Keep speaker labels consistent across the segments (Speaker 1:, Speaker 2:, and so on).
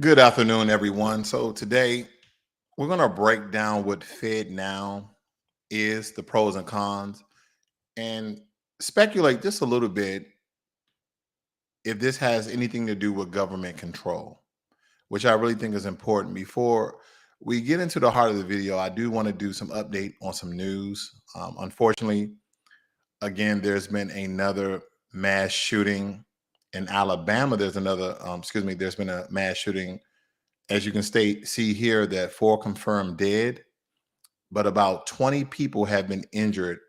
Speaker 1: Good afternoon, everyone. So today we're going to break down what FedNow is, the pros and cons, and speculate just a little bit if this has anything to do with government control, which I really think is important. Before we get into the heart of the video, I do want to do some update on some news. Unfortunately, again, there's been another mass shooting in Alabama. There's been a mass shooting. As you can see here, that 4 confirmed dead, but about 20 people have been injured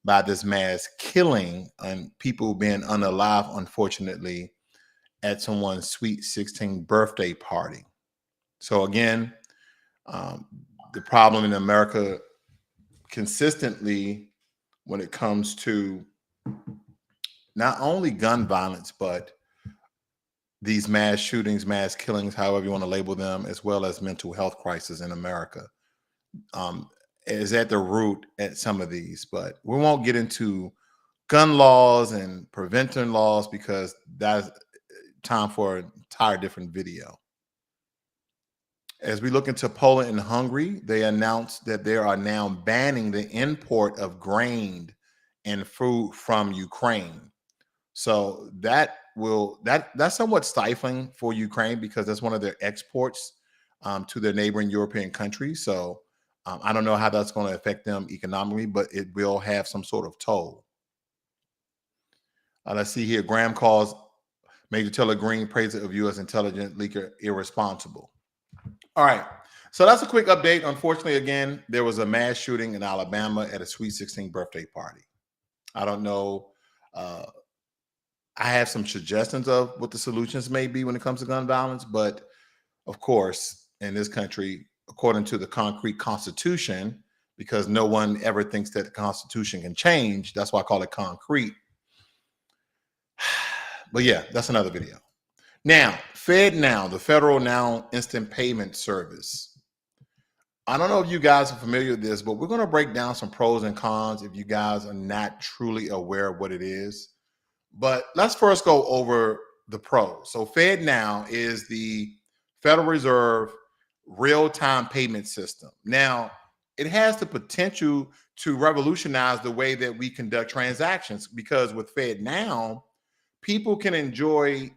Speaker 1: by this mass killing and people being unalive, unfortunately, at someone's sweet 16 birthday party. So again, um, the problem in America consistently when it comes to not only gun violence, but these mass shootings, mass killings, however you want to label them, as well as mental health crisis in America, um, is at the root at some of these. But we won't get into gun laws and prevention laws because that's time for an entire different video. As we look into Poland and Hungary, they announced that they are now banning the import of grain and fruit from Ukraine. So that's somewhat stifling for Ukraine because that's one of their exports to their neighboring European countries. So I don't know how that's going to affect them economically, but it will have some sort of toll. Let's see here. Graham calls Major Taylor Greene praises of U.S. intelligence leaker irresponsible. All right. So that's a quick update. Unfortunately, again, there was a mass shooting in Alabama at a Sweet 16 birthday party. I don't know. I have some suggestions of what the solutions may be when it comes to gun violence, but of course, in this country, according to the concrete Constitution, because no one ever thinks that the Constitution can change, that's why I call it concrete. But yeah, that's another video. Now, FedNow, the Federal Now Instant Payment Service. I don't know if you guys are familiar with this, but we're going to break down some pros and cons if you guys are not truly aware of what it is. But let's first go over the pros. So FedNow is the Federal Reserve real-time payment system. Now, it has the potential to revolutionize the way that we conduct transactions because with FedNow, people can enjoy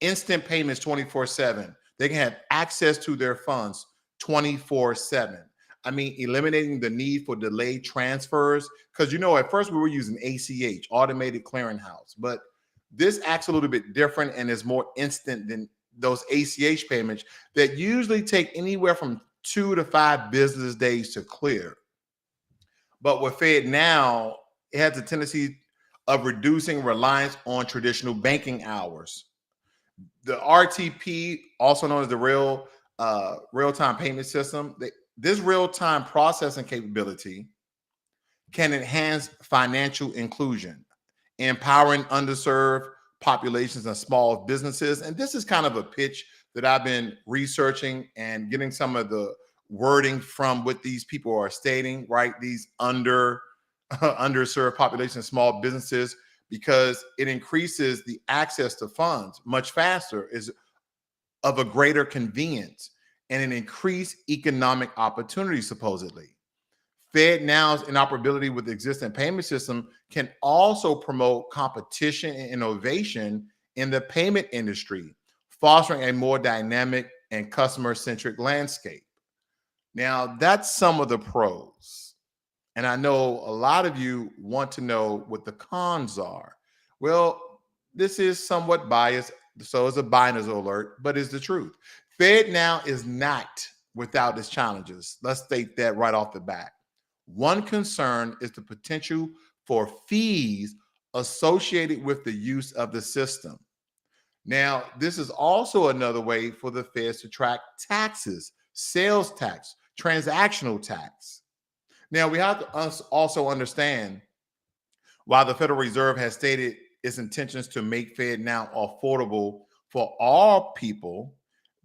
Speaker 1: instant payments 24/7. They can have access to their funds 24/7. I mean, eliminating the need for delayed transfers. Because, at first we were using ACH, automated clearinghouse, but this acts a little bit different and is more instant than those ACH payments that usually take anywhere from 2 to 5 business days to clear. But with FedNow, it has a tendency of reducing reliance on traditional banking hours. The RTP, also known as the real-time payment system, this real-time processing capability can enhance financial inclusion, empowering underserved populations and small businesses. And this is kind of a pitch that I've been researching and getting some of the wording from what these people are stating, right? These underserved populations, small businesses, because it increases the access to funds much faster, is of a greater convenience and an increased economic opportunity, supposedly. FedNow's interoperability with the existing payment system can also promote competition and innovation in the payment industry, fostering a more dynamic and customer-centric landscape. Now, that's some of the pros. And I know a lot of you want to know what the cons are. Well, this is somewhat biased, so it's a bias alert, but it's the truth. FedNow is not without its challenges. Let's state that right off the bat. One concern is the potential for fees associated with the use of the system. Now, this is also another way for the feds to track taxes, sales tax, transactional tax. Now, we have to also understand, while the Federal Reserve has stated its intentions to make FedNow affordable for all people,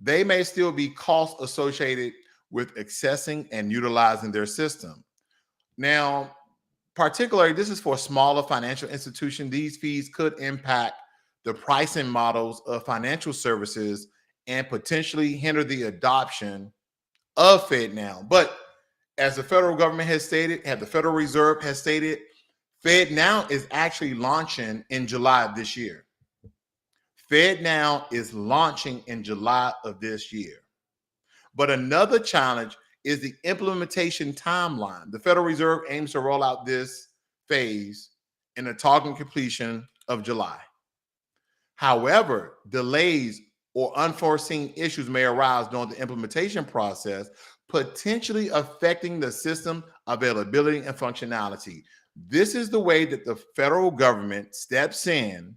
Speaker 1: they may still be costs associated with accessing and utilizing their system. Now, particularly, this is for smaller financial institutions. These fees could impact the pricing models of financial services and potentially hinder the adoption of FedNow. But as the federal government has stated, the Federal Reserve has stated, FedNow is actually launching in July of this year. FedNow is launching in July of this year. But another challenge is the implementation timeline. The Federal Reserve aims to roll out this phase in a target completion of July. However, delays or unforeseen issues may arise during the implementation process, potentially affecting the system availability and functionality. This is the way that the federal government steps in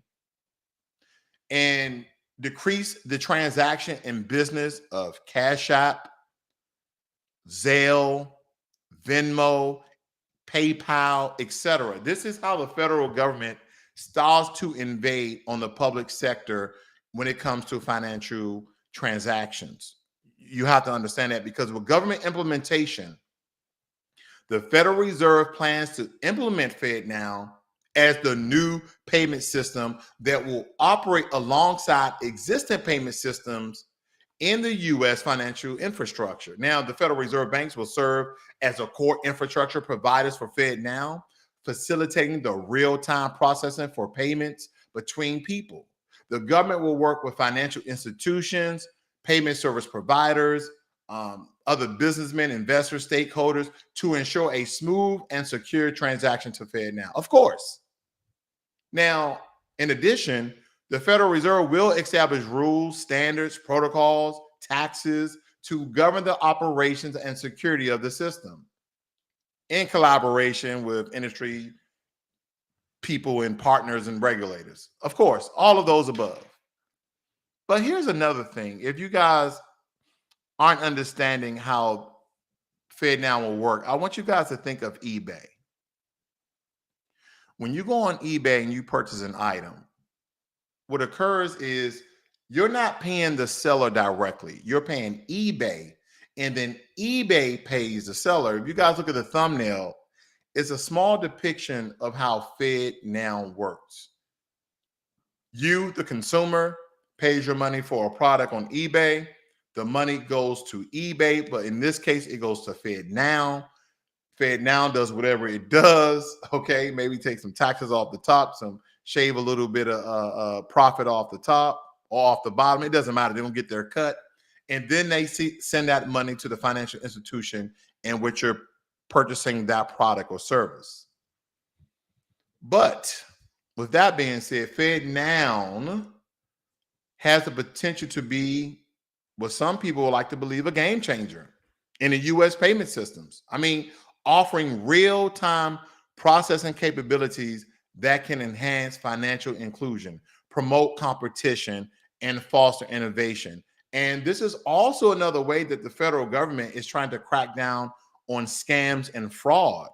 Speaker 1: and decrease the transaction and business of Cash App, Zelle, Venmo, PayPal, etc. This is how the federal government starts to invade on the public sector when it comes to financial transactions. You have to understand that, because with government implementation, the Federal Reserve plans to implement FedNow as the new payment system that will operate alongside existing payment systems in the U.S. financial infrastructure. Now, the Federal Reserve banks will serve as a core infrastructure providers for FedNow, facilitating the real-time processing for payments between people. The government will work with financial institutions, payment service providers, other businessmen, investors, stakeholders to ensure a smooth and secure transaction to FedNow. Of course. Now, in addition, the Federal Reserve will establish rules, standards, protocols, taxes to govern the operations and security of the system in collaboration with industry people and partners and regulators. Of course, all of those above. But here's another thing. If you guys aren't understanding how FedNow will work, I want you guys to think of eBay. When you go on eBay and you purchase an item, what occurs is you're not paying the seller directly. You're paying eBay, and then eBay pays the seller. If you guys look at the thumbnail, it's a small depiction of how FedNow works. You, the consumer, pays your money for a product on eBay. The money goes to eBay, but in this case, it goes to FedNow. FedNow does whatever it does. Okay, maybe take some taxes off the top, shave a little bit of profit off the top or off the bottom. It doesn't matter. They don't get their cut. And then they send that money to the financial institution in which you're purchasing that product or service. But with that being said, FedNow has the potential to be what some people would like to believe a game changer in the U.S. payment systems. I mean, offering real-time processing capabilities that can enhance financial inclusion, promote competition, and foster innovation. And this is also another way that the federal government is trying to crack down on scams and fraud,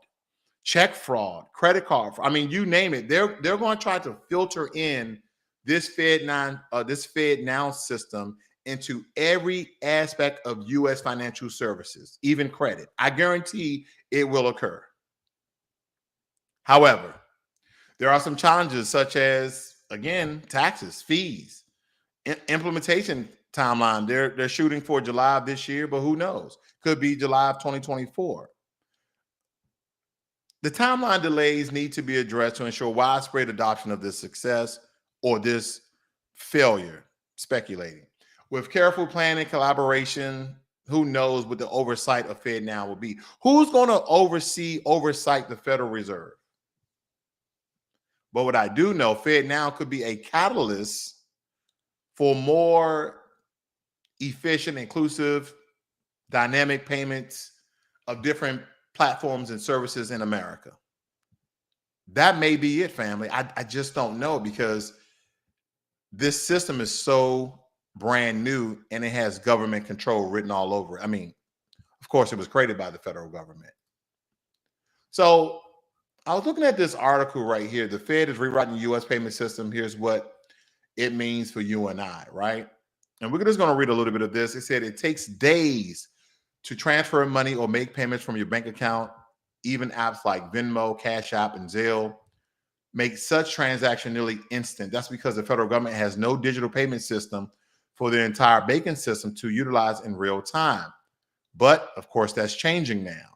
Speaker 1: check fraud, credit card fraud. I mean, you name it. They're going to try to filter in this FedNow system into every aspect of U.S. financial services, even credit. I guarantee it will occur. However, there are some challenges such as, again, taxes, fees, implementation timeline. They're shooting for July of this year, but who knows? Could be July of 2024. The timeline delays need to be addressed to ensure widespread adoption of this success or this failure, speculating. With careful planning, collaboration, who knows what the oversight of FedNow will be? Who's going to oversight the Federal Reserve? But what I do know, FedNow could be a catalyst for more efficient, inclusive, dynamic payments of different platforms and services in America. That may be it, family. I just don't know, because this system is so brand new and it has government control written all over it. I mean, of course, it was created by the federal government. So I was looking at this article right here. The Fed is rewriting the U.S. payment system. Here's what it means for you and I, right? And we're just going to read a little bit of this. It said it takes days to transfer money or make payments from your bank account. Even apps like Venmo, Cash App, and Zelle make such transaction nearly instant. That's because the federal government has no digital payment system for the entire banking system to utilize in real time. But of course, that's changing now.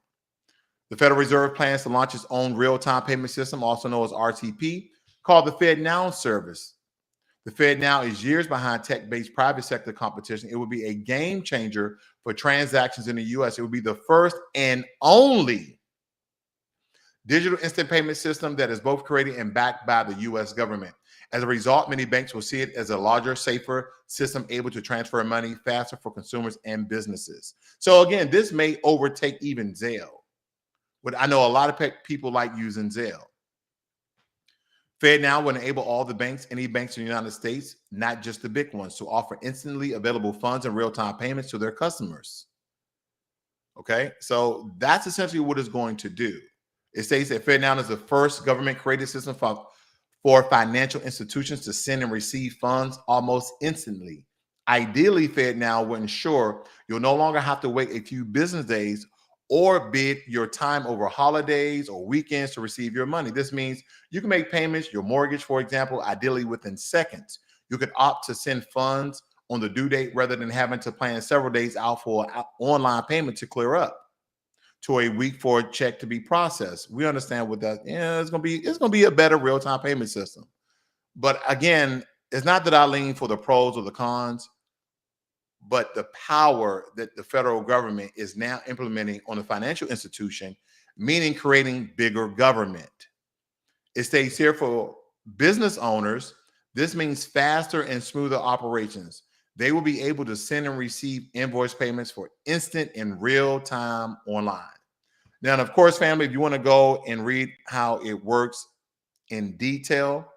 Speaker 1: The Federal Reserve plans to launch its own real-time payment system, also known as RTP, called the FedNow service. The FedNow is years behind tech-based private sector competition. It will be a game changer for transactions in the U.S. It will be the first and only digital instant payment system that is both created and backed by the U.S. government. As a result, many banks will see it as a larger, safer system able to transfer money faster for consumers and businesses. So again, this may overtake even Zelle. But I know a lot of people like using Zelle. FedNow will enable all the banks, any banks in the United States, not just the big ones, to offer instantly available funds and real-time payments to their customers. Okay, so that's essentially what it's going to do. It states that FedNow is the first government-created system for financial institutions to send and receive funds almost instantly. Ideally, FedNow will ensure you'll no longer have to wait a few business days or bid your time over holidays or weekends to receive your money. This means you can make payments, your mortgage, for example, ideally within seconds. You could opt to send funds on the due date rather than having to plan several days out for an online payment to clear up to a week for a check to be processed. We understand what that, it's gonna be a better real-time payment system. But again, it's not that I lean for the pros or the cons, but the power that the federal government is now implementing on a financial institution, meaning creating bigger government. It states here for business owners, this means faster and smoother operations. They will be able to send and receive invoice payments for instant and real time online. Now, and of course, family, if you want to go and read how it works in detail,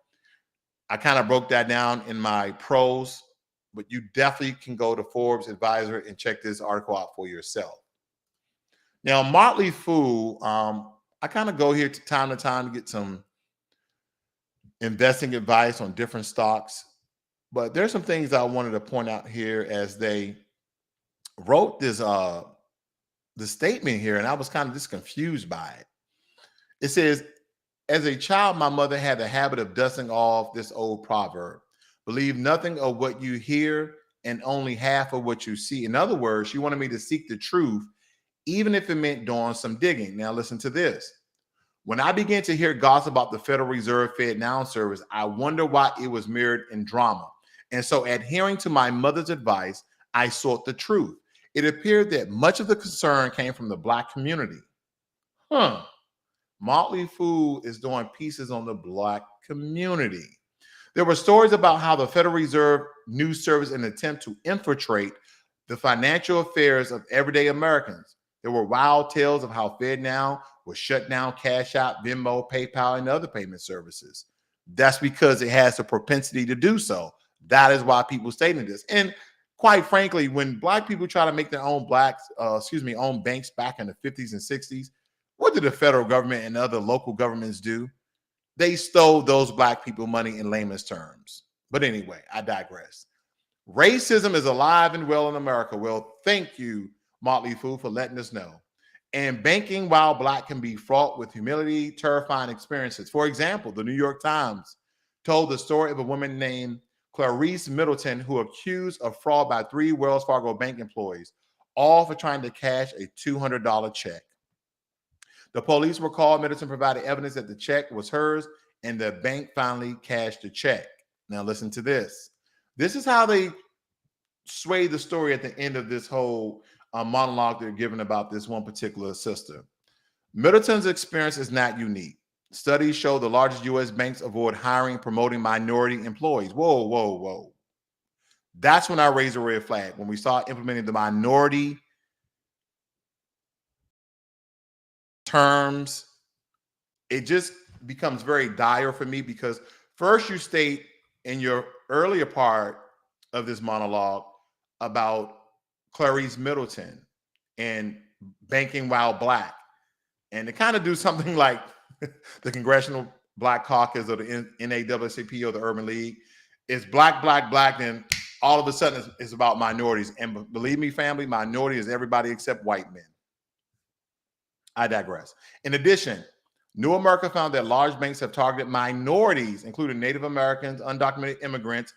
Speaker 1: I kind of broke that down in my pros, but you definitely can go to Forbes Advisor and check this article out for yourself. Now, Motley Fool, I kind of go here to time to get some investing advice on different stocks, but there's some things I wanted to point out here as they wrote this the statement here, and I was kind of just confused by it. It says, as a child, my mother had the habit of dusting off this old proverb: believe nothing of what you hear and only half of what you see. In other words, she wanted me to seek the truth, even if it meant doing some digging. Now, listen to this. When I began to hear gossip about the Federal Reserve FedNow service, I wonder why it was mirrored in drama. And so, adhering to my mother's advice, I sought the truth. It appeared that much of the concern came from the Black community. Motley Fool is doing pieces on the Black community. There were stories about how the Federal Reserve news service, in an attempt to infiltrate the financial affairs of everyday Americans. There were wild tales of how FedNow was shut down Cash App, Venmo, PayPal, and other payment services. That's because it has a propensity to do so. That is why people stated this. And quite frankly, when Black people try to make their own own banks back in the 50s and 60s, what did the federal government and other local governments do? They stole those Black people money in layman's terms. But anyway, I digress. Racism is alive and well in America. Well, thank you, Motley Fool, for letting us know. And banking while Black can be fraught with humility, terrifying experiences. For example, the New York Times told the story of a woman named Clarice Middleton, who accused of fraud by 3 Wells Fargo bank employees, all for trying to cash a $200 check. The police were called. Middleton provided evidence that the check was hers, and the bank finally cashed the check. Now, listen to this. This is how they sway the story at the end of this whole monologue they're giving about this one particular sister. Middleton's experience is not unique. Studies show the largest U.S. banks avoid hiring and promoting minority employees. Whoa, whoa, whoa. That's when I raised a red flag, when we start implementing the minority terms. It just becomes very dire for me, because first you state in your earlier part of this monologue about Clarice Middleton and banking while Black, and to kind of do something like the Congressional Black Caucus or the NAACP or the Urban League. It's Black, Black, Black, then all of a sudden it's about minorities. And believe me, family, minority is everybody except white men. I digress. In addition, New America found that large banks have targeted minorities, including Native Americans, undocumented immigrants,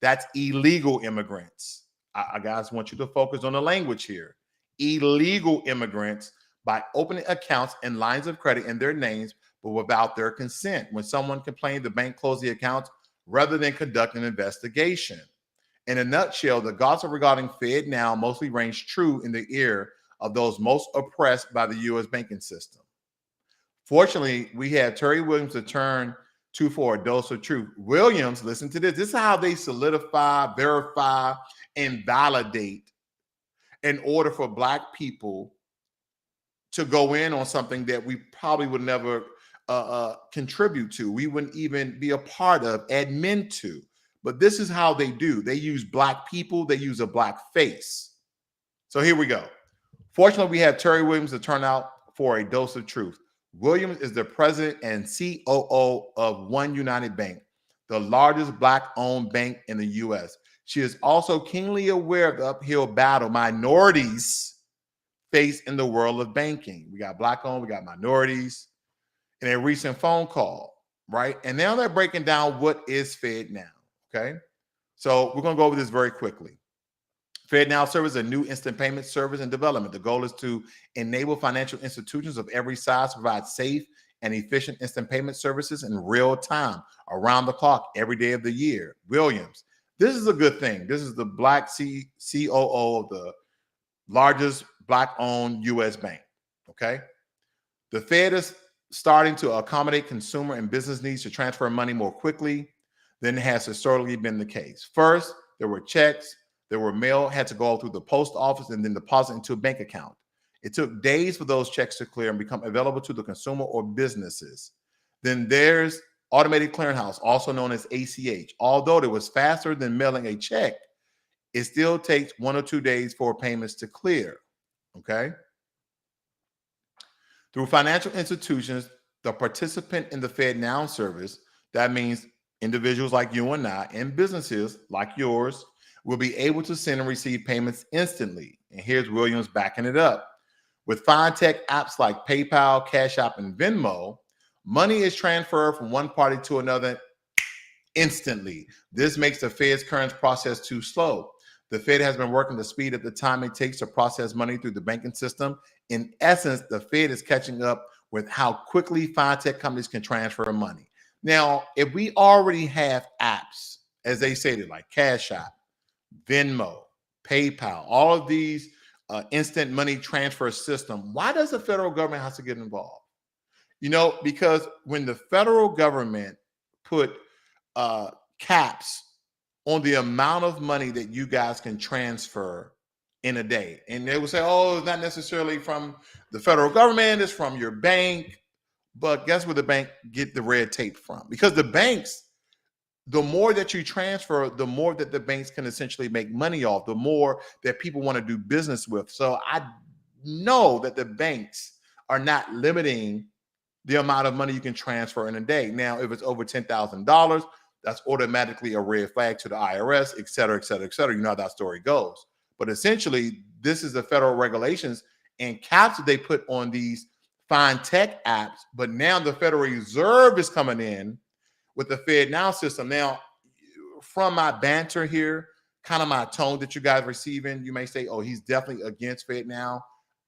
Speaker 1: That's illegal immigrants. I guys want you to focus on the language here. Illegal immigrants by opening accounts and lines of credit in their names, but without their consent. When someone complained, the bank closed the accounts rather than conduct an investigation. In a nutshell, the gossip regarding FedNow mostly rings true in the ear of those most oppressed by the U.S. banking system. Fortunately, we had Terry Williams to turn to for a dose of truth. Williams, listen to this. This is how they solidify, verify, and validate in order for Black people to go in on something that we probably would never contribute to. We wouldn't even be a part of, admin to. But this is how they do. They use Black people. They use a Black face. So here we go. Fortunately, we have Terry Williams to turn out for a dose of truth. Williams is the president and COO of One United Bank, the largest Black-owned bank in the U.S. She is also keenly aware of the uphill battle minorities face in the world of banking. We got Black-owned, we got minorities. In a recent phone call, right? And now they're breaking down what is FedNow, okay? So we're going to go over this very quickly. FedNow serves a new instant payment service and development. The goal is to enable financial institutions of every size to provide safe and efficient instant payment services in real time, around the clock, every day of the year. Williams, this is a good thing. This is the Black COO of the largest Black-owned U.S. bank, okay? The Fed is starting to accommodate consumer and business needs to transfer money more quickly than has historically been the case. First, there were checks. There were mail, had to go through the post office and then deposit into a bank account. It took days for those checks to clear and become available to the consumer or businesses. Then there's automated clearinghouse, also known as ACH. Although it was faster than mailing a check, it still takes 1 or 2 days for payments to clear, okay? Through financial institutions, the participant in the FedNow service, that means individuals like you and I, and businesses like yours, will be able to send and receive payments instantly. And here's Williams backing it up. With fintech apps like PayPal, Cash App, and Venmo, money is transferred from one party to another instantly. This makes the Fed's current process too slow. The Fed has been working to speed up the time it takes to process money through the banking system. In essence, the Fed is catching up with how quickly fintech companies can transfer money. Now, if we already have apps, as they stated, like Cash App, Venmo, PayPal, all of these instant money transfer system, why does the federal government have to get involved? You know, because when the federal government put caps on the amount of money that you guys can transfer in a day, and they would say, oh, it's not necessarily from the federal government, it's from your bank. But guess where the bank get the red tape from? Because the banks, the more that you transfer, the more that the banks can essentially make money off, the more that people want to do business with. So I know that the banks are not limiting the amount of money you can transfer in a day. Now, if it's over $10,000, that's automatically a red flag to the IRS, et cetera, et cetera, et cetera. You know how that story goes. But essentially, this is the federal regulations and caps that they put on these fintech apps. But now the Federal Reserve is coming in with the FedNow system. Now, from my banter here, kind of my tone that you guys are receiving, you may say, oh, he's definitely against FedNow.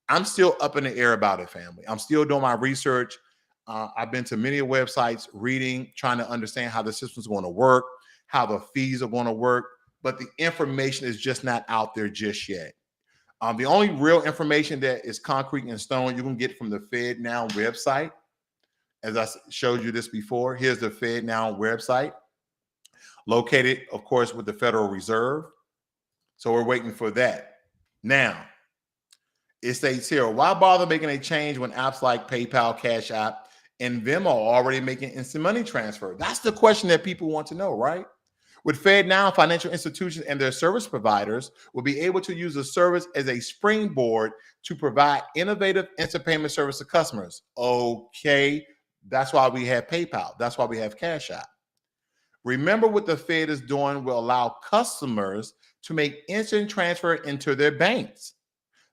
Speaker 1: I'm still up in the air about it, family. I'm still doing my research. I've been to many websites, reading, trying to understand how the system is going to work, how the fees are going to work, but the information is just not out there just yet. The only real information that is concrete and stone you can get from the FedNow website. As I showed you this before, here's the FedNow website, located, of course, with the Federal Reserve. So we're waiting for that. Now, it states here, why bother making a change when apps like PayPal, Cash App, and Venmo are already making instant money transfer? That's the question that people want to know, right? With FedNow, financial institutions and their service providers will be able to use the service as a springboard to provide innovative instant payment service to customers. Okay. That's why we have PayPal. That's why we have Cash App. Remember, what the Fed is doing will allow customers to make instant transfer into their banks.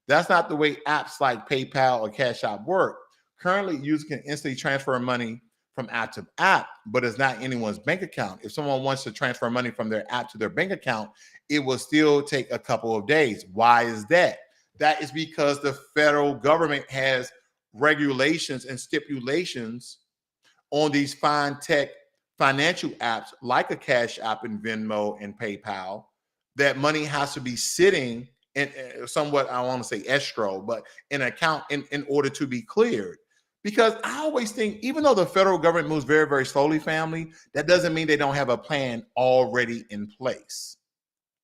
Speaker 1: That's not the way apps like PayPal or Cash App work. Currently, users can instantly transfer money from app to app, but it's not anyone's bank account. If someone wants to transfer money from their app to their bank account, it will still take a couple of days. Why is that? That is because the federal government has regulations and stipulations on these fintech financial apps like a Cash App and Venmo and PayPal, that money has to be sitting in somewhat, I want to say escrow, but in an account in order to be cleared. Because I always think, even though the federal government moves very, very slowly, family, that doesn't mean they don't have a plan already in place.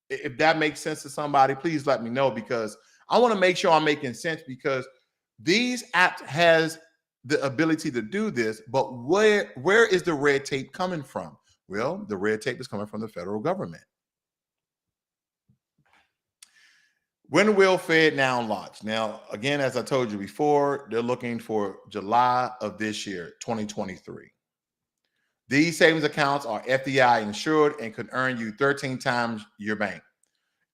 Speaker 1: If that makes sense to somebody, please let me know, because I want to make sure I'm making sense, because these apps has the ability to do this, but where is the red tape coming from? Well, the red tape is coming from the federal government. When will FedNow launch? Now, again, as I told you before, they're looking for July of this year, 2023. These savings accounts are FDI insured and could earn you 13 times your bank.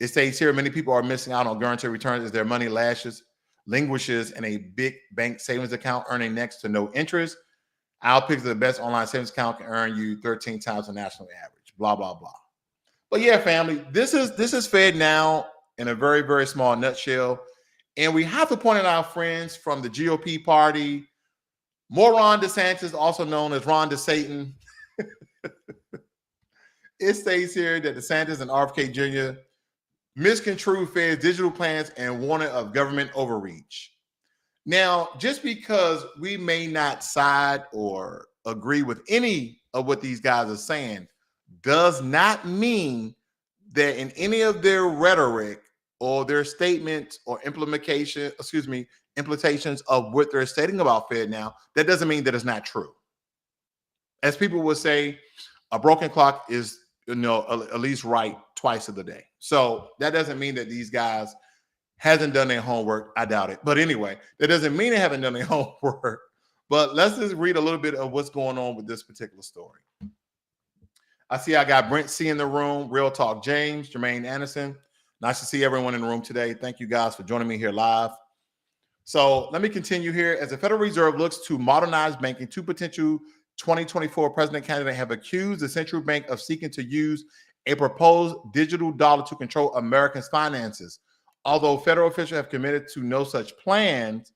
Speaker 1: It states here many people are missing out on guaranteed returns as their money languishes in a big bank savings account, earning next to no interest. I'll pick the best online savings account can earn you 13 times the national average. Blah, blah, blah. But yeah, family, this is FedNow in a very, very small nutshell. And we have to point out our friends from the GOP party, more Ron DeSantis, also known as Ron DeSatan. It states here that DeSantis and RFK Jr. misconstrue Fed's digital plans and warning of government overreach. Now, just because we may not side or agree with any of what these guys are saying does not mean that in any of their rhetoric or their statements or implications of what they're stating about FedNow, that doesn't mean that it's not true. As people would say, a broken clock is, at least right twice of the day. So that doesn't mean that these guys hasn't done their homework. I doubt it. But anyway, that doesn't mean they haven't done their homework. But let's just read a little bit of what's going on with this particular story. I see I got Brent C in the room, Real Talk James, Jermaine Anderson. Nice to see everyone in the room today. Thank you guys for joining me here live. So let me continue here. As the Federal Reserve looks to modernize banking, two potential 2024 president candidates have accused the central bank of seeking to use a proposed digital dollar to control Americans' finances. Although federal officials have committed to no such plans,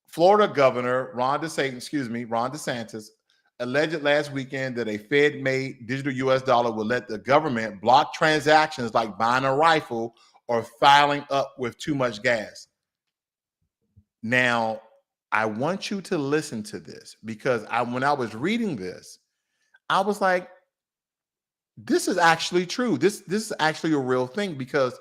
Speaker 1: Florida Governor Ron DeSantis alleged last weekend that a Fed-made digital U.S. dollar will let the government block transactions like buying a rifle or filing up with too much gas. Now, I want you to listen to this, because when I was reading this, I was like, this is actually true. This is actually a real thing, because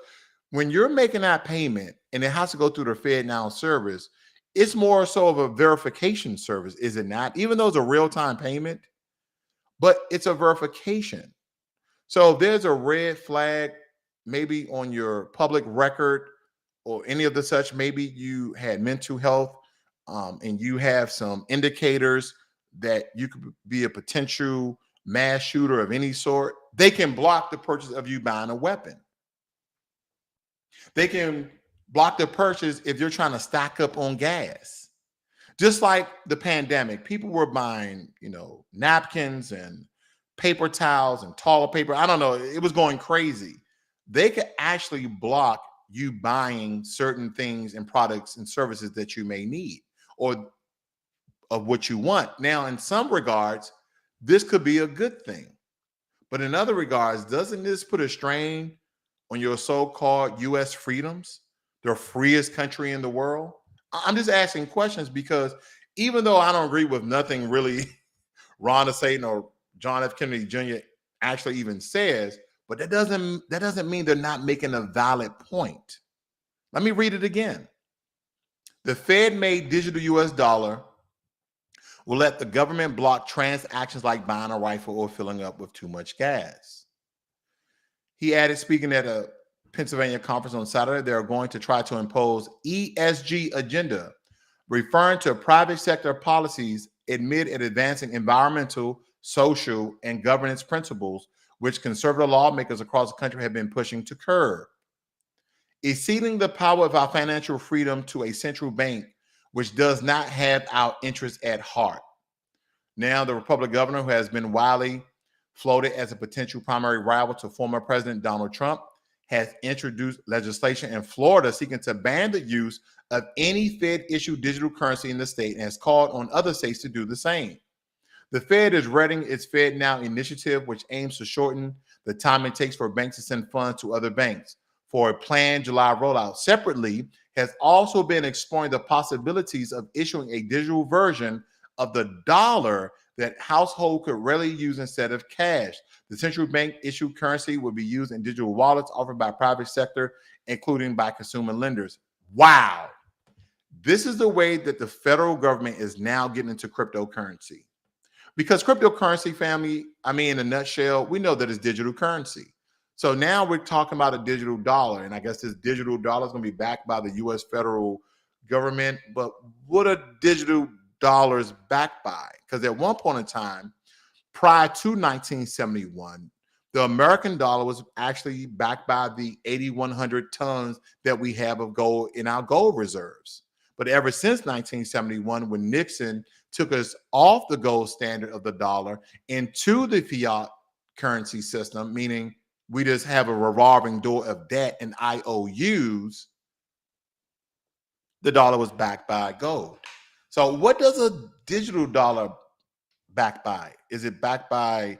Speaker 1: when you're making that payment and it has to go through the FedNow service, it's more so of a verification service, is it not? Even though it's a real-time payment, but it's a verification. So if there's a red flag, maybe on your public record or any of the such, maybe you had mental health and you have some indicators that you could be a potential mass shooter of any sort, they can block the purchase of you buying a weapon. They can block the purchase if you're trying to stack up on gas. Just like the pandemic, people were buying, napkins and paper towels and toilet paper. I don't know. It was going crazy. They could actually block you buying certain things and products and services that you may need or of what you want. Now, in some regards, this could be a good thing. But in other regards, doesn't this put a strain on your so-called U.S. freedoms, the freest country in the world? I'm just asking questions, because even though I don't agree with nothing really Ron DeSantis or John F. Kennedy Jr. actually even says, but that doesn't mean they're not making a valid point. Let me read it again. The Fed-made digital U.S. dollar will let the government block transactions like buying a rifle or filling up with too much gas. He added, speaking at a Pennsylvania conference on Saturday, they are going to try to impose ESG agenda, referring to private sector policies amid advancing environmental, social, and governance principles, which conservative lawmakers across the country have been pushing to curb. Is ceding the power of our financial freedom to a central bank which does not have our interests at heart. Now, the Republican governor, who has been widely floated as a potential primary rival to former President Donald Trump, has introduced legislation in Florida seeking to ban the use of any Fed-issued digital currency in the state and has called on other states to do the same. The Fed is readying its FedNow initiative, which aims to shorten the time it takes for banks to send funds to other banks for a planned July rollout. Separately, has also been exploring the possibilities of issuing a digital version of the dollar that households could readily use instead of cash. The central bank issued currency will be used in digital wallets offered by private sector, including by consumer lenders. Wow. This is the way that the federal government is now getting into cryptocurrency. Because cryptocurrency, family, I mean, in a nutshell, we know that it's digital currency. So now we're talking about a digital dollar. And I guess this digital dollar is going to be backed by the US federal government. But what are digital dollars backed by? Because at one point in time, prior to 1971, the American dollar was actually backed by the 8,100 tons that we have of gold in our gold reserves. But ever since 1971, when Nixon took us off the gold standard of the dollar into the fiat currency system, meaning we just have a revolving door of debt and IOUs, the dollar was backed by gold. So what does a digital dollar backed by? Is it backed by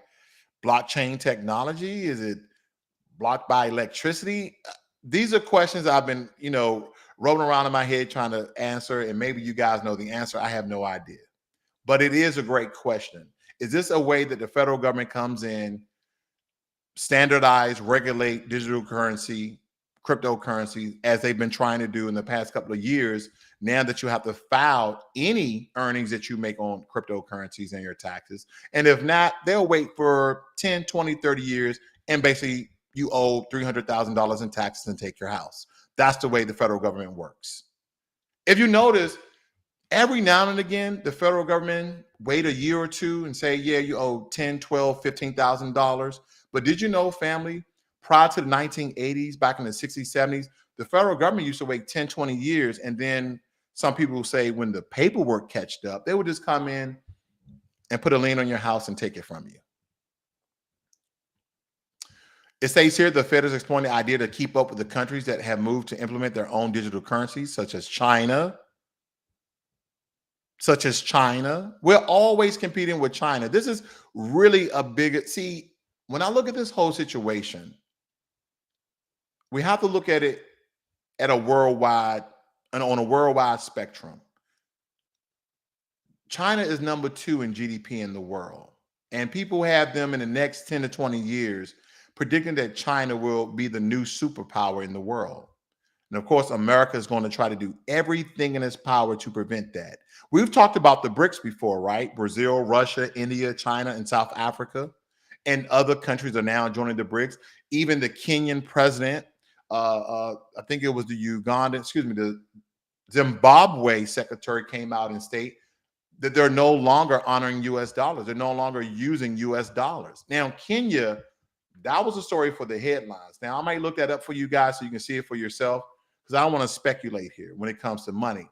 Speaker 1: blockchain technology? Is it blocked by electricity? These are questions I've been, rolling around in my head trying to answer, and maybe you guys know the answer. I have no idea. But it is a great question. Is this a way that the federal government comes in, standardize, regulate digital currency, cryptocurrency, as they've been trying to do in the past couple of years, now that you have to file any earnings that you make on cryptocurrencies and your taxes? And if not, they'll wait for 10, 20, 30 years, and basically you owe $300,000 in taxes and take your house. That's the way the federal government works. If you notice, every now and again, the federal government wait a year or two and say, yeah, you owe $10, $12, $15,000. But did you know, family, prior to the 1980s, back in the 60s, 70s, the federal government used to wait 10, 20 years. And then some people will say when the paperwork catched up, they would just come in and put a lien on your house and take it from you. It says here the Fed is exploring the idea to keep up with the countries that have moved to implement their own digital currencies, such as China. We're always competing with China. This is really a big, see, when I look at this whole situation, we have to look at it at a worldwide and on a worldwide spectrum. China is number 2 in GDP in the world. And people have them in the next 10 to 20 years predicting that China will be the new superpower in the world. And of course, America is going to try to do everything in its power to prevent that. We've talked about the BRICS before, right? Brazil, Russia, India, China, and South Africa. And other countries are now joining the BRICS. Even the Kenyan president, I think it was the Zimbabwe secretary came out and state that they're no longer honoring US dollars. They're no longer using US dollars. Now, Kenya, that was a story for the headlines. Now, I might look that up for you guys so you can see it for yourself, because I don't want to speculate here when it comes to money.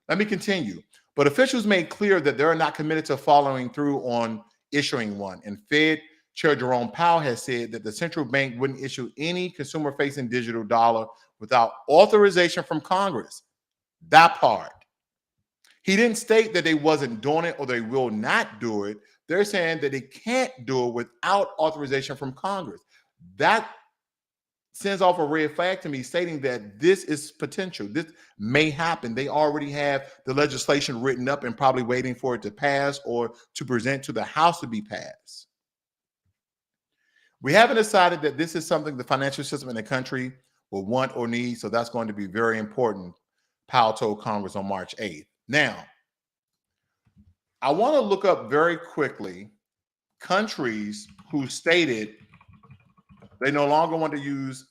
Speaker 1: Let me continue. But officials made clear that they're not committed to following through on issuing one. And Fed Chair Jerome Powell has said that the central bank wouldn't issue any consumer-facing digital dollar without authorization from Congress. That part. He didn't state that they wasn't doing it or they will not do it. They're saying that they can't do it without authorization from Congress. That sends off a red flag to me, stating that this is potential. This may happen. They already have the legislation written up and probably waiting for it to pass or to present to the House to be passed. We haven't decided that this is something the financial system in the country will want or need, so that's going to be very important, Powell told Congress on March 8th. Now, I want to look up very quickly countries who stated they no longer want to use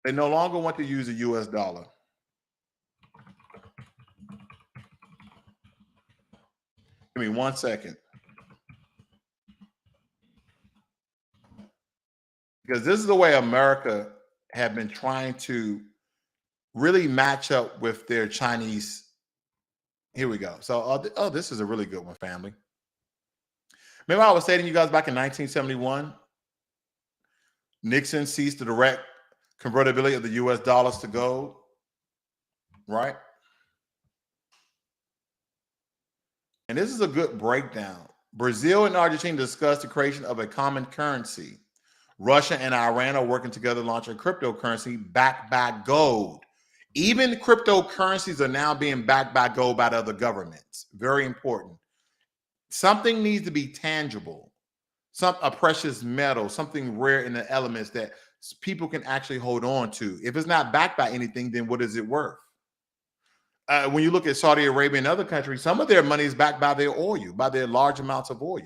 Speaker 1: the US dollar. Give me 1 second. Because this is the way America have been trying to really match up with their Chinese. Here we go. So, this is a really good one, family. Remember I was saying to you guys back in 1971, Nixon ceased the direct convertibility of the US dollars to gold, right? And this is a good breakdown. Brazil and Argentina discussed the creation of a common currency. Russia and Iran are working together to launch a cryptocurrency backed by gold. Even cryptocurrencies are now being backed by gold by other governments. Very important. Something needs to be tangible, a precious metal, something rare in the elements that people can actually hold on to. If it's not backed by anything, then what is it worth? When you look at Saudi Arabia and other countries, some of their money is backed by their oil, by their large amounts of oil.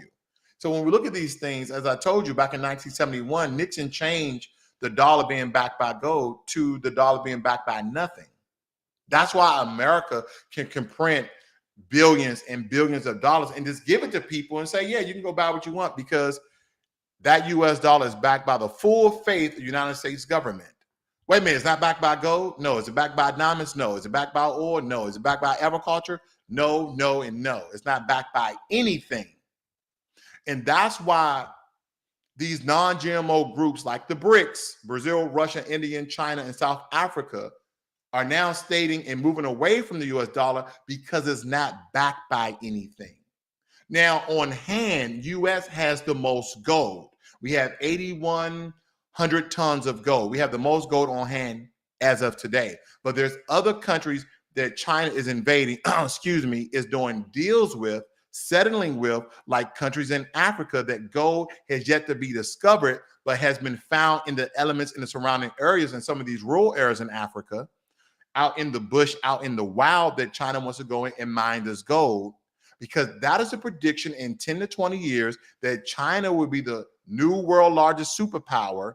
Speaker 1: So when we look at these things, as I told you back in 1971, Nixon changed the dollar being backed by gold to the dollar being backed by nothing. That's why America can print billions and billions of dollars and just give it to people and say, yeah, you can go buy what you want, because that US dollar is backed by the full faith of the United States government. Wait a minute, it's not backed by gold? No. Is it backed by diamonds? No. Is it backed by oil? No. Is it backed by agriculture? No, no, and no. It's not backed by anything. And that's why these non-GMO groups like the BRICS, Brazil, Russia, India, China, and South Africa, are now stating and moving away from the US dollar because it's not backed by anything. Now, on hand, US has the most gold. We have 8,100 tons of gold. We have the most gold on hand as of today. But there's other countries that China is invading, is doing deals with, settling with, like countries in Africa that gold has yet to be discovered, but has been found in the elements in the surrounding areas and some of these rural areas in Africa, out in the bush, out in the wild, that China wants to go in and mine this gold, because that is a prediction in 10 to 20 years that China will be the new world largest superpower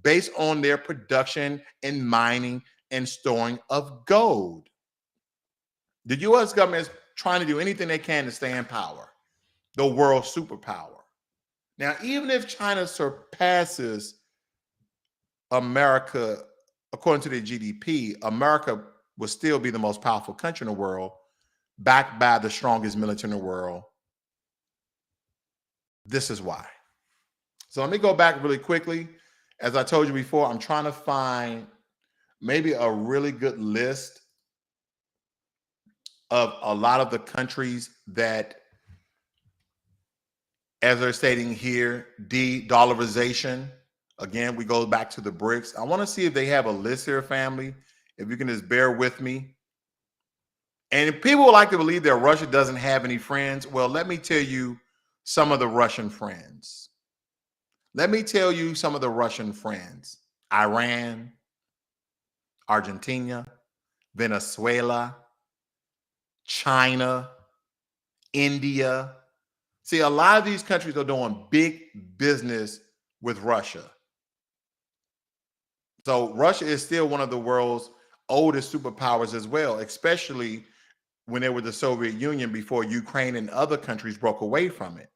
Speaker 1: based on their production and mining and storing of gold. The U.S. government is trying to do anything they can to stay in power, the world superpower. Now, even if China surpasses America, according to their GDP, America will still be the most powerful country in the world, backed by the strongest military in the world. This is why. So let me go back really quickly. As I told you before, I'm trying to find maybe a really good list of a lot of the countries that, as they're stating here, de-dollarization. Again, we go back to the BRICS. I want to see if they have a list here, family. If you can just bear with me. And if people would like to believe that Russia doesn't have any friends, well, let me tell you some of the Russian friends. Let me tell you some of the Russian friends. Iran, Argentina, Venezuela, China, India. See, a lot of these countries are doing big business with Russia. So Russia is still one of the world's oldest superpowers as well, especially when they were the Soviet Union before Ukraine and other countries broke away from it.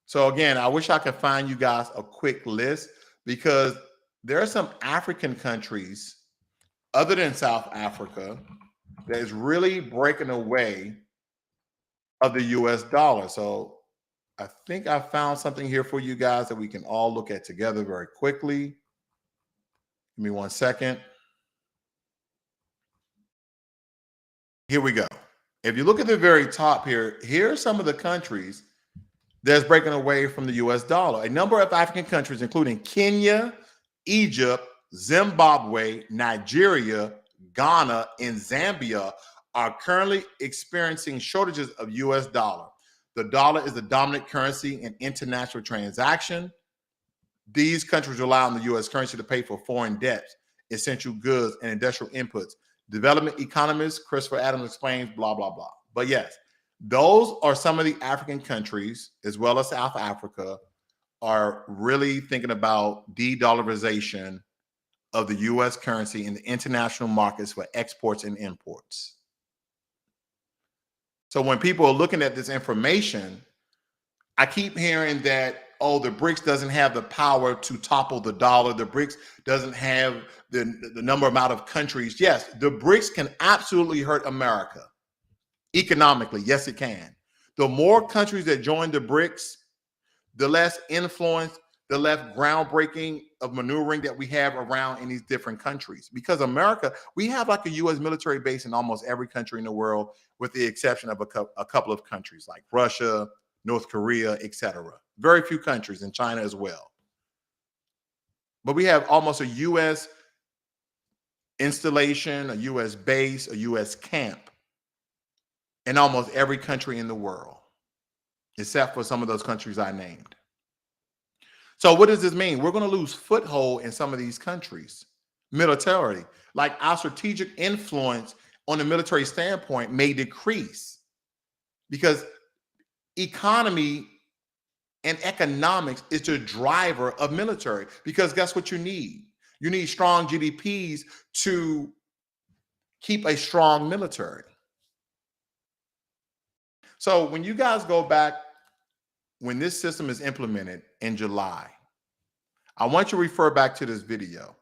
Speaker 1: So again, I wish I could find you guys a quick list, because there are some African countries other than South Africa that is really breaking away of the US dollar. So I think I found something here for you guys that we can all look at together very quickly. Give me 1 second. Here we go. If you look at the very top here, here are some of the countries that's breaking away from the US dollar. A number of African countries, including Kenya, Egypt, Zimbabwe, Nigeria, Ghana, and Zambia, are currently experiencing shortages of US dollar. The dollar is the dominant currency in international transaction. These countries rely on the US currency to pay for foreign debts, essential goods, and industrial inputs. Development economist Christopher Adams explains, blah, blah, blah. But yes, those are some of the African countries, as well as South Africa, are really thinking about de-dollarization of the US currency in the international markets for exports and imports. So when people are looking at this information, I keep hearing that, oh, the BRICS doesn't have the power to topple the dollar. The BRICS doesn't have the amount of countries. Yes, the BRICS can absolutely hurt America economically. Yes, it can. The more countries that join the BRICS, the less influence, the less groundbreaking of maneuvering that we have around in these different countries. Because America, we have like a U.S. military base in almost every country in the world, with the exception of a couple of countries like Russia, North Korea, etc. Very few countries, in China as well. But we have almost a U.S. installation, a U.S. base, a U.S. camp in almost every country in the world, except for some of those countries I named. So what does this mean? We're going to lose foothold in some of these countries militarily. Like our strategic influence on the military standpoint may decrease because economy and economics is the driver of military. Because guess what you need? You need strong GDPs to keep a strong military. So when you guys go back, when this system is implemented in July, I want you to refer back to this video.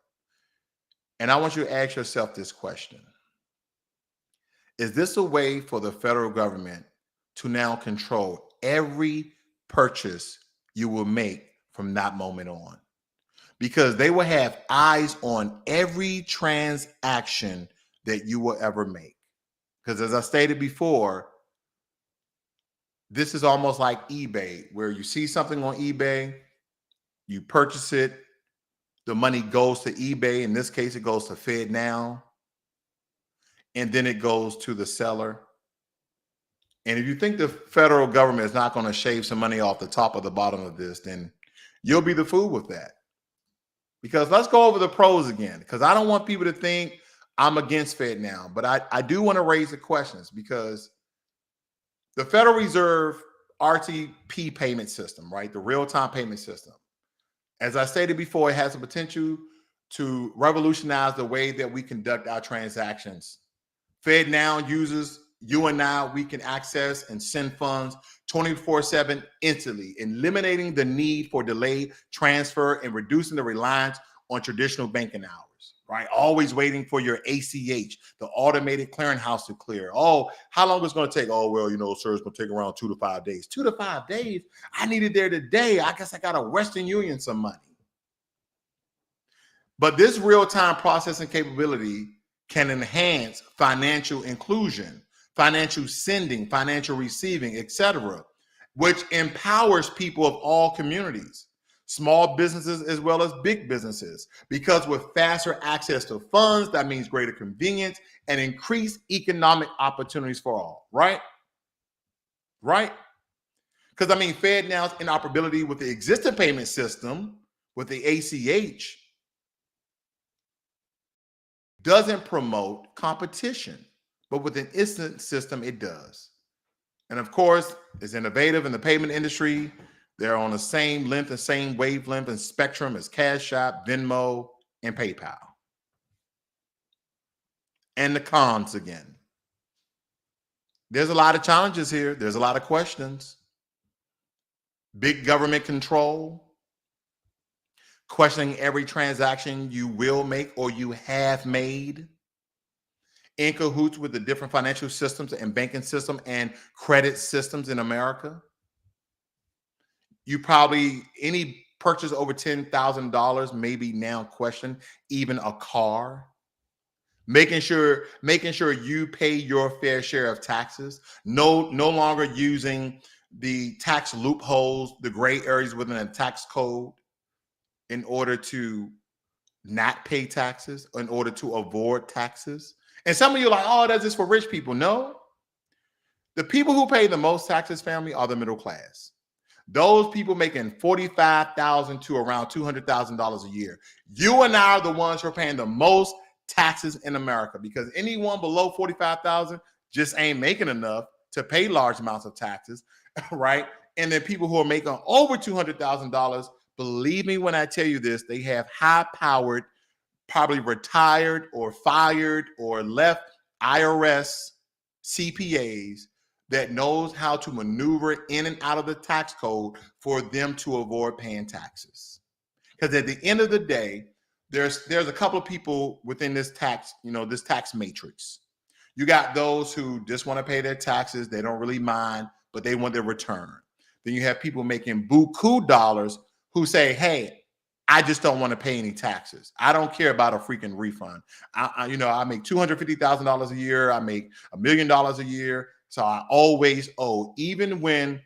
Speaker 1: And I want you to ask yourself this question. Is this a way for the federal government to now control every purchase you will make from that moment on? Because they will have eyes on every transaction that you will ever make. Because as I stated before, this is almost like eBay, where you see something on eBay, you purchase it, the money goes to eBay. In this case, it goes to FedNow, and then it goes to the seller. And if you think the federal government is not going to shave some money off the top or the bottom of this, then you'll be the fool with that. Because let's go over the pros again, because I don't want people to think I'm against FedNow, but I do want to raise the questions, because the Federal Reserve RTP payment system, right, the real-time payment system, as I stated before, it has the potential to revolutionize the way that we conduct our transactions. FedNow users, you and I, we can access and send funds 24/7 instantly, eliminating the need for delayed transfer and reducing the reliance on traditional banking hours, right? Always waiting for your ACH, the automated clearinghouse, to clear. Oh, how long is it going to take? Oh, well, you know, sir, it's going to take around 2 to 5 days. 2 to 5 days? I need it there today. I guess I got to Western Union some money. But this real-time processing capability can enhance financial inclusion, financial sending, financial receiving, etc., which empowers people of all communities, small businesses as well as big businesses, because with faster access to funds, that means greater convenience and increased economic opportunities for all, right? Right? Because, I mean, FedNow's interoperability with the existing payment system, with the ACH, doesn't promote competition, but with an instant system, it does. And of course, it's innovative in the payment industry. They're on the same length and same wavelength and spectrum as Cash App, Venmo, and PayPal. And the cons again. There's a lot of challenges here. There's a lot of questions. Big government control. Questioning every transaction you will make or you have made. In cahoots with the different financial systems and banking system and credit systems in America. You probably, any purchase over $10,000 maybe now question, even a car. Making sure you pay your fair share of taxes. No longer using the tax loopholes, the gray areas within a tax code in order to not pay taxes, in order to avoid taxes. And some of you are like, oh, that's just for rich people. No. The people who pay the most taxes, family, are the middle class. Those people making $45,000 to around $200,000 a year. You and I are the ones who are paying the most taxes in America, because anyone below $45,000 just ain't making enough to pay large amounts of taxes, right? And then people who are making over $200,000, believe me when I tell you this, they have high-powered, probably retired or fired or left IRS CPAs that knows how to maneuver in and out of the tax code for them to avoid paying taxes. Because at the end of the day, there's a couple of people within this tax, this tax matrix. You got those who just want to pay their taxes. They don't really mind but they want their return. Then you have people making buku dollars who say, hey, I just don't want to pay any taxes. I don't care about a freaking refund. I make $250,000 a year. I make $1 million a year. So I always owe, even when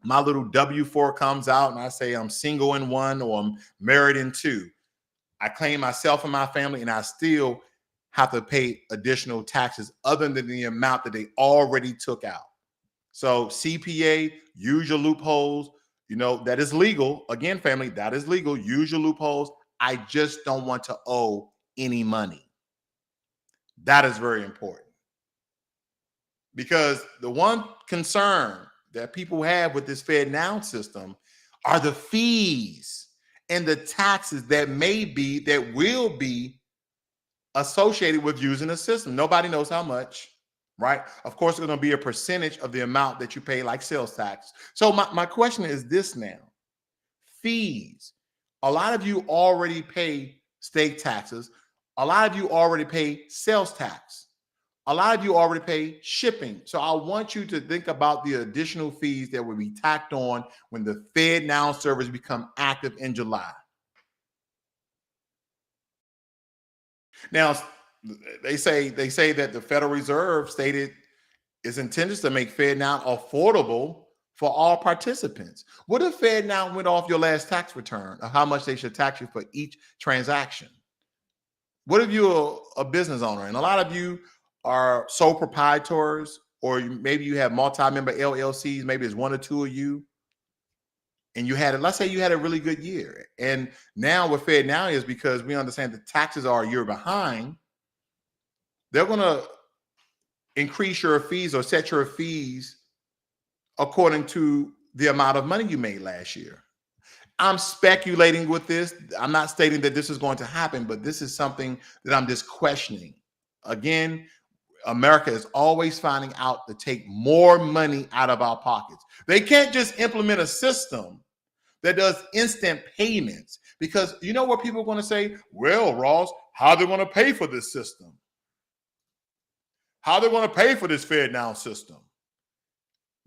Speaker 1: my little W-4 comes out and I say I'm single in one or I'm married in two. I claim myself and my family, and I still have to pay additional taxes other than the amount that they already took out. So CPA, use your loopholes. That is legal. Again, family, that is legal. Use your loopholes. I just don't want to owe any money. That is very important. Because the one concern that people have with this FedNow system are the fees and the taxes that will be associated with using the system. Nobody knows how much, right? Of course, it's going to be a percentage of the amount that you pay, like sales tax. So my question is this now. Fees. A lot of you already pay state taxes. A lot of you already pay sales tax. A lot of you already pay shipping. So I want you to think about the additional fees that will be tacked on when the FedNow service become active in July. Now, they say that the Federal Reserve stated its intentions to make FedNow affordable for all participants. What if FedNow went off your last tax return of how much they should tax you for each transaction? What if you're a business owner and a lot of you are sole proprietors, or maybe you have multi-member LLCs, maybe it's one or two of you, and let's say you had a really good year. And now what FedNow is, because we understand the taxes are a year behind, they're going to increase your fees or set your fees according to the amount of money you made last year. I'm speculating with this. I'm not stating that this is going to happen, but this is something that I'm just questioning. Again, America is always finding out to take more money out of our pockets. They can't just implement a system that does instant payments, because you know what people are going to say? Well, Ross, how are they going to pay for this system? How are they going to pay for this FedNow system?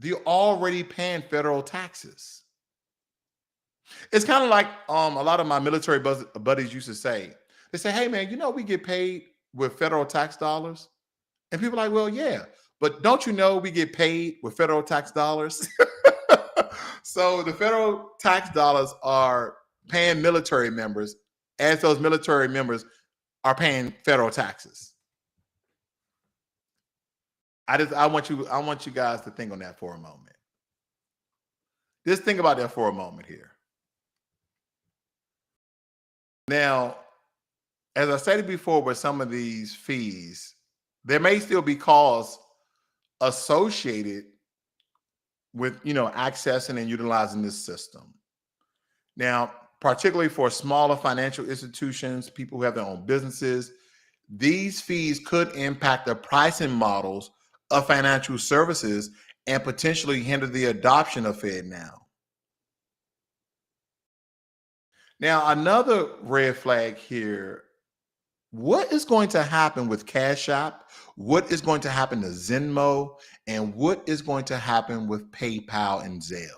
Speaker 1: They're already paying federal taxes. It's kind of like a lot of my military buddies used to say. They say, hey, man, we get paid with federal tax dollars. And people are like, well, yeah, but don't you know we get paid with federal tax dollars? So the federal tax dollars are paying military members, as those military members are paying federal taxes. I want you guys to think on that for a moment. Just think about that for a moment here. Now, as I stated before, with some of these fees, there may still be costs associated with accessing and utilizing this system. Now, particularly for smaller financial institutions, people who have their own businesses, these fees could impact the pricing models of financial services and potentially hinder the adoption of FedNow. Now, another red flag here. What is going to happen with Cash App? What is going to happen to Venmo? And what is going to happen with PayPal and Zelle?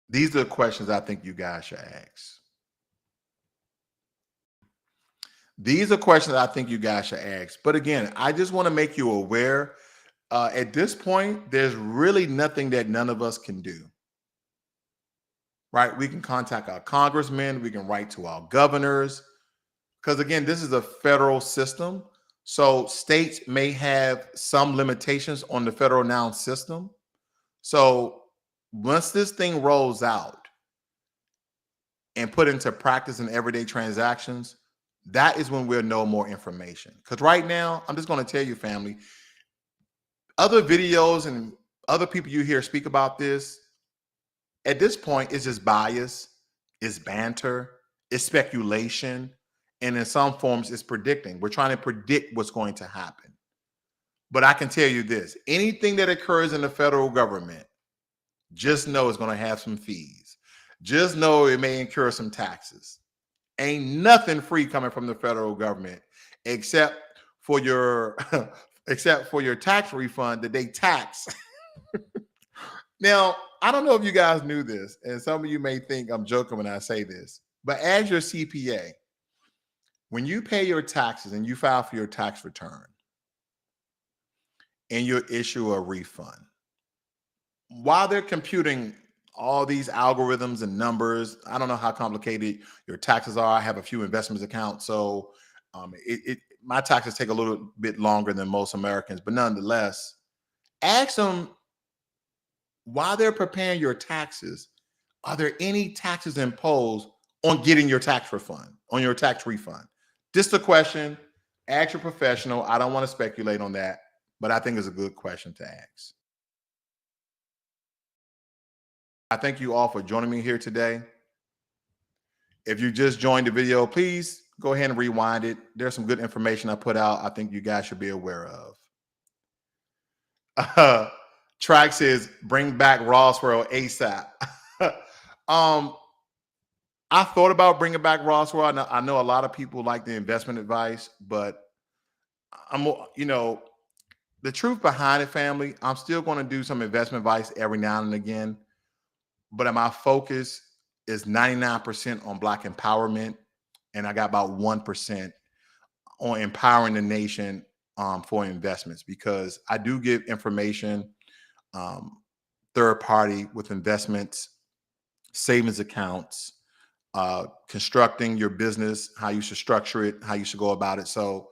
Speaker 1: These are the questions I think you guys should ask. These are questions I think you guys should ask. But again, I just want to make you aware. At this point, there's really nothing that none of us can do. Right? We can contact our congressmen. We can write to our governors. Because again, this is a federal system. So states may have some limitations on the FedNow system. So once this thing rolls out and put into practice in everyday transactions, that is when we'll know more information. Because right now, I'm just going to tell you, family, other videos and other people you hear speak about this, at this point, it's just bias, it's banter, it's speculation, and in some forms, it's predicting. We're trying to predict what's going to happen. But I can tell you this, anything that occurs in the federal government, just know it's going to have some fees. Just know it may incur some taxes. Ain't nothing free coming from the federal government except for your except for your tax refund that they tax. Now, I don't know if you guys knew this, and some of you may think I'm joking when I say this, but as your CPA, when you pay your taxes and you file for your tax return and you issue a refund, while they're computing all these algorithms and numbers, I don't know how complicated your taxes are. I have a few investments accounts, so my taxes take a little bit longer than most Americans, but nonetheless, ask them while they're preparing your taxes, are there any taxes imposed on getting your tax refund, on your tax refund? Just a question. Ask your professional. I don't want to speculate on that, but I think it's a good question to ask. I thank you all for joining me here today. If you just joined the video, please go ahead and rewind it. There's some good information I put out I think you guys should be aware of. Track says, bring back Roswell ASAP. I thought about bringing back Roswell. I know a lot of people like the investment advice, but the truth behind it, family, I'm still going to do some investment advice every now and again, but my focus is 99% on Black empowerment, and I got about 1% on empowering the nation for investments, because I do give information, third party with investments, savings accounts, constructing your business, how you should structure it, how you should go about it. So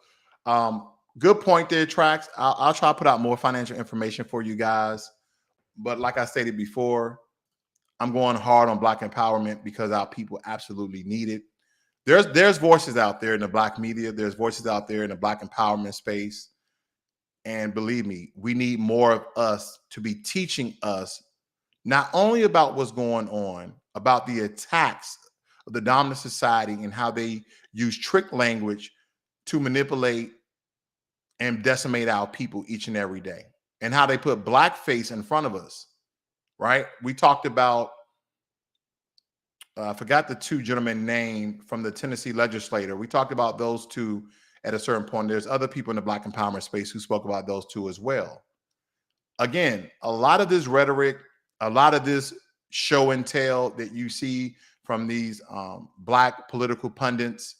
Speaker 1: good point there, Trax. I'll try to put out more financial information for you guys. But like I stated before, I'm going hard on Black empowerment because our people absolutely need it. There's voices out there in the Black media. There's voices out there in the Black empowerment space. And believe me, we need more of us to be teaching us not only about what's going on, about the attacks of the dominant society and how they use trick language to manipulate and decimate our people each and every day, and how they put blackface in front of us, right? We talked about, I forgot the two gentlemen name from the Tennessee legislator. We talked about those two at a certain point. There's other people in the Black empowerment space who spoke about those two as well. Again, a lot of this rhetoric, a lot of this show and tell that you see from these Black political pundits,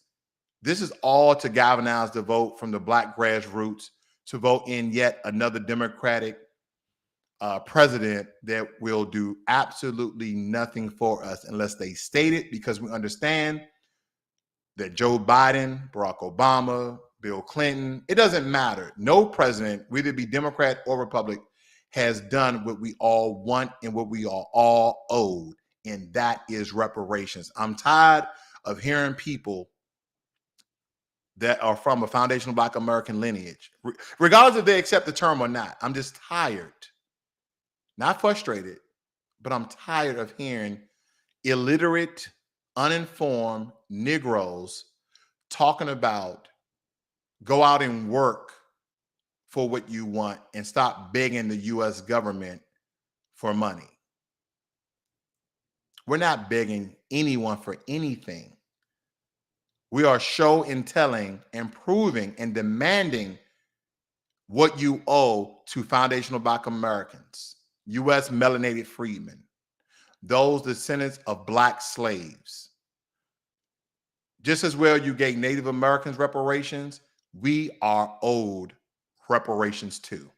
Speaker 1: this is all to galvanize the vote from the Black grassroots to vote in yet another Democratic president that will do absolutely nothing for us unless they state it, because we understand that Joe Biden, Barack Obama, Bill Clinton, it doesn't matter. No president, whether it be Democrat or Republican, has done what we all want and what we are all owed, and that is reparations. I'm tired of hearing people that are from a foundational Black American lineage, regardless if they accept the term or not. I'm just tired, not frustrated, but I'm tired of hearing illiterate, uninformed Negroes talking about go out and work for what you want and stop begging the U.S. government for money. We're not begging anyone for anything. We are show and telling and proving and demanding what you owe to foundational Black Americans, U.S. melanated freedmen, those descendants of Black slaves. Just as well you gave Native Americans reparations, we are owed reparations too.